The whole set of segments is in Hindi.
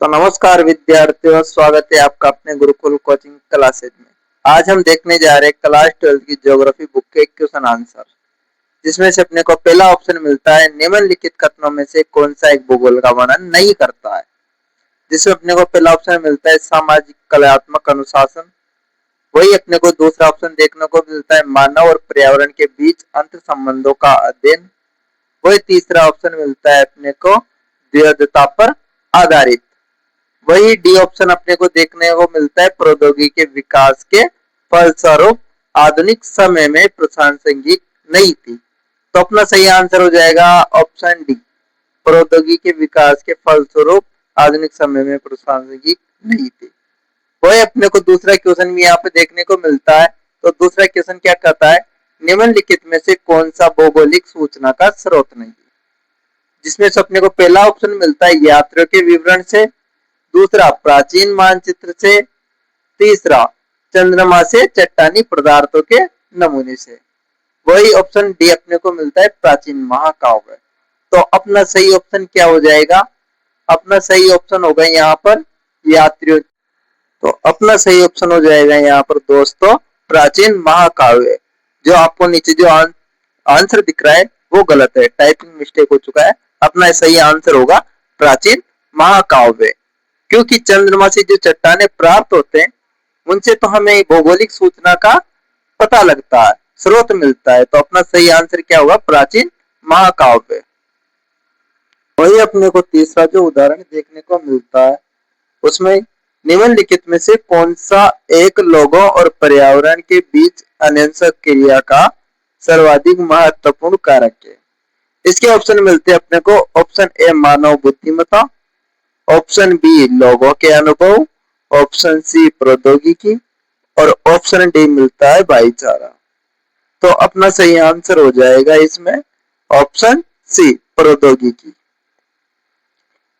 तो नमस्कार विद्यार्थियों, स्वागत है आपका अपने गुरुकुल कोचिंग क्लासेज में। आज हम देखने जा रहे हैं क्लास 12 की ज्योग्राफी बुक के क्वेश्चन आंसर, जिसमें से अपने को पहला ऑप्शन मिलता है निम्नलिखित कथनों में से कौन सा एक भूगोल का वर्णन नहीं करता है। जिसमें अपने को पहला ऑप्शन मिलता है सामाजिक कलात्मक अनुशासन। वही अपने को दूसरा ऑप्शन देखने को मिलता है मानव और पर्यावरण के बीच अंतर संबंधों का अध्ययन। वही तीसरा ऑप्शन मिलता है अपने को विविधता पर आधारित। वही डी ऑप्शन अपने को देखने को मिलता है प्रौद्योगिकी के विकास के फलस्वरूप आधुनिक समय में प्रासंगिक नहीं थी। तो अपना सही आंसर हो जाएगा ऑप्शन डी, प्रौद्योगिकी के विकास के फलस्वरूप आधुनिक समय में प्रासंगिक नहीं थी। वही अपने को दूसरा क्वेश्चन भी यहाँ पे देखने को मिलता है। तो दूसरा क्वेश्चन क्या कहता है, निम्नलिखित में से कौन सा भौगोलिक सूचना का स्रोत नहीं है। जिसमें से अपने को पहला ऑप्शन मिलता है यात्रियों के विवरण से, दूसरा प्राचीन मानचित्र से, तीसरा चंद्रमा से चट्टानी पदार्थों के नमूने से। वही ऑप्शन डी अपने को मिलता है प्राचीन महाकाव्य। तो अपना सही ऑप्शन क्या हो जाएगा, अपना सही ऑप्शन होगा यहाँ पर यात्रियों। तो अपना सही ऑप्शन हो जाएगा यहाँ पर दोस्तों प्राचीन महाकाव्य। जो आपको नीचे जो आंसर दिख रहा है वो गलत है, टाइपिंग मिस्टेक हो चुका है। अपना सही आंसर होगा प्राचीन महाकाव्य, क्योंकि चंद्रमा से जो चट्टाने प्राप्त होते हैं उनसे तो हमें भौगोलिक सूचना का पता लगता है, स्रोत मिलता है। तो अपना सही आंसर क्या होगा प्राचीन महाकाव्य। वही अपने को तीसरा जो उदाहरण देखने को मिलता है उसमें निम्नलिखित में से कौन सा एक लोगों और पर्यावरण के बीच अनैच्छिक क्रिया का सर्वाधिक महत्वपूर्ण कारक है। इसके ऑप्शन मिलते हैं अपने को, ऑप्शन ए मानव बुद्धिमत्ता, ऑप्शन बी लोगों के अनुभव, ऑप्शन सी प्रौद्योगिकी और ऑप्शन डी मिलता है भाईचारा। तो अपना सही आंसर हो जाएगा इसमें ऑप्शन सी प्रौद्योगिकी।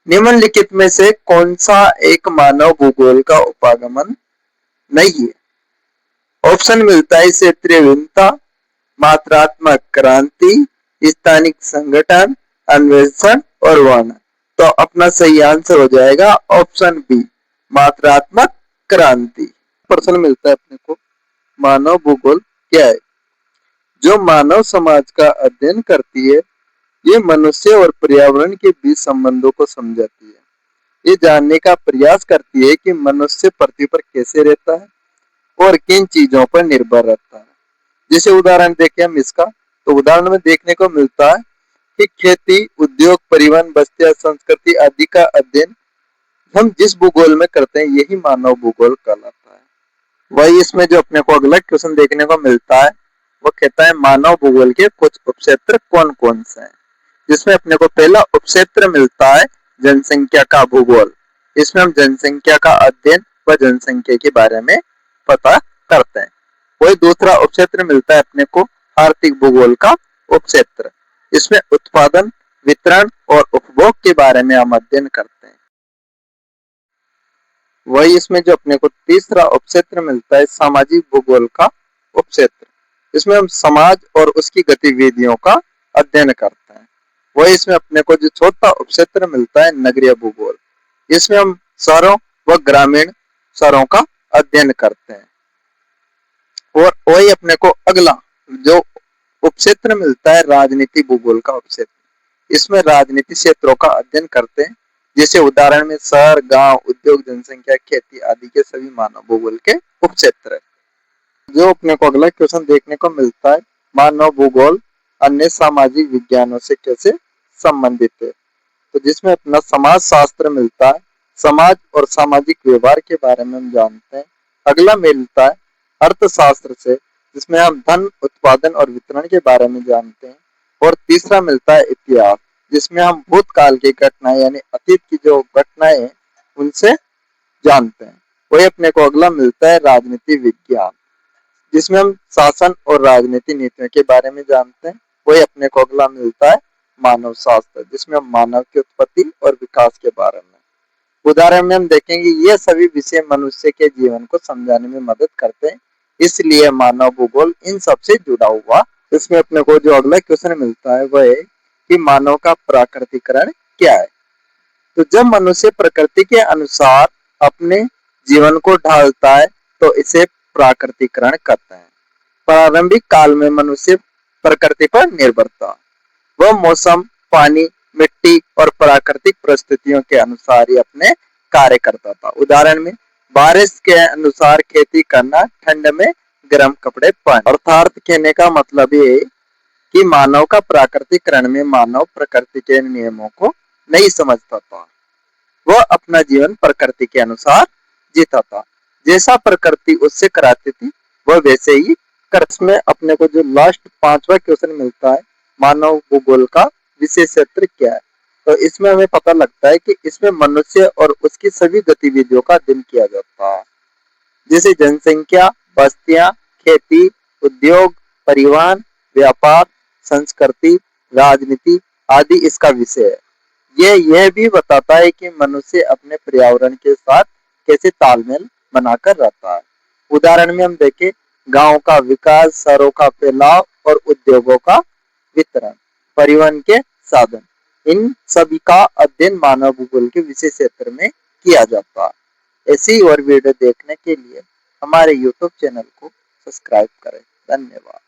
निम्नलिखित में से कौन सा एक मानव भूगोल का उपागमन नहीं है। ऑप्शन मिलता है क्षेत्रीय भिन्नता, मात्रात्मक क्रांति, स्थानिक संगठन, अन्वेषण और वर्णन। तो अपना सही आंसर हो जाएगा ऑप्शन बी मात्रात्मक क्रांति। प्रश्न मिलता है अपने को मानव भूगोल क्या है। जो मानव समाज का अध्ययन करती है, ये मनुष्य और पर्यावरण के बीच संबंधों को समझाती है। ये जानने का प्रयास करती है कि मनुष्य पृथ्वी पर कैसे रहता है और किन चीजों पर निर्भर रहता है। जैसे उदाहरण देखें हम इसका, तो उदाहरण में देखने को मिलता है कि खेती, उद्योग, परिवहन, बस्तियां, संस्कृति आदि का अध्ययन हम जिस भूगोल में करते हैं यही मानव भूगोल कहलाता है। वही इसमें जो अपने को अगला क्वेश्चन देखने को मिलता है वो कहता है मानव भूगोल के कुछ उपक्षेत्र कौन कौन से हैं। जिसमें अपने को पहला उपक्षेत्र मिलता है जनसंख्या का भूगोल। इसमें हम जनसंख्या का अध्ययन व जनसंख्या के बारे में पता करते हैं। वही दूसरा उपक्षेत्र मिलता है अपने को आर्थिक भूगोल का उपक्षेत्र। इसमें उत्पादन, वितरण और उपभोग के बारे में हम अध्ययन करते हैं। वही इसमें जो अपने को तीसरा उपक्षेत्र मिलता है सामाजिक भूगोल का उपक्षेत्र। इसमें हम समाज और उसकी गतिविधियों का अध्ययन करते हैं। वही इसमें अपने को जो चौथा उपक्षेत्र मिलता है नगरीय भूगोल। इसमें हम शहरों व ग्रामीण शहरों का अध्ययन करते हैं। और वही अपने को अगला जो उपक्षेत्र मिलता है राजनीति भूगोल का उपक्षेत्र। इसमें राजनीति क्षेत्रों का अध्ययन करते हैं। जैसे उदाहरण में शहर, गांव, उद्योग, जनसंख्या, खेती आदि के सभी मानव भूगोल के उपक्षेत्र। जो अपने को अगला क्वेश्चन देखने को मिलता है मानव भूगोल अन्य सामाजिक विज्ञानों से कैसे संबंधित है। तो जिसमें अपना समाज शास्त्र मिलता है, समाज और सामाजिक व्यवहार के बारे में हम जानते हैं। अगला मिलता है अर्थशास्त्र से, जिसमें हम धन, उत्पादन और वितरण के बारे में जानते हैं। और तीसरा मिलता है इतिहास, जिसमें हम भूतकाल की घटनाएं यानी अतीत की जो घटनाएं हैं उनसे जानते हैं। वही अपने को अगला मिलता है राजनीति विज्ञान, जिसमें हम शासन और राजनीति नीतियों के बारे में जानते हैं। वही अपने को अगला मिलता है मानव शास्त्र, जिसमें हम मानव की उत्पत्ति और विकास के बारे में उदाहरण में हम देखेंगे। ये सभी विषय मनुष्य के जीवन को समझाने में मदद करते हैं, इसलिए मानव भूगोल इन सबसे जुड़ा हुआ। इसमें अपने को जो अगला क्वेश्चन मिलता है वह है कि मानव का प्राकृतिकरण क्या है। तो जब मनुष्य प्रकृति के अनुसार अपने जीवन को ढालता है तो इसे प्राकृतिकरण कहते हैं। प्रारंभिक काल में मनुष्य प्रकृति पर निर्भर था। वह मौसम, पानी, मिट्टी और प्राकृतिक परिस्थितियों के अनुसार ही अपने कार्य करता था। उदाहरण में बारिश के अनुसार खेती करना, ठंड में गर्म कपड़े पहनना। अर्थात कहने का मतलब ये कि मानव का प्राकृतिकरण में मानव प्रकृति के नियमों को नहीं समझता था। वह अपना जीवन प्रकृति के अनुसार जीता था। जैसा प्रकृति उससे कराती थी वह वैसे ही कर। इसमें अपने को जो लास्ट 5वां क्वेश्चन मिलता है, मानव भूगोल का विशेष क्षेत्र क्या है, तो इसमें हमें पता लगता है कि इसमें मनुष्य और उसकी सभी गतिविधियों का अध्ययन किया जाता है, जैसे जनसंख्या, बस्तियां, खेती, उद्योग, परिवहन, व्यापार, संस्कृति, राजनीति आदि इसका विषय है। यह भी बताता है कि मनुष्य अपने पर्यावरण के साथ कैसे तालमेल बनाकर रहता है। उदाहरण में हम देखें, गांव का विकास, शहरों का फैलाव और उद्योगों का वितरण, परिवहन के साधन, इन सभी का अध्ययन मानव भूगोल के विशेष क्षेत्र में किया जाता है। ऐसी और वीडियो देखने के लिए हमारे YouTube चैनल को सब्सक्राइब करें। धन्यवाद।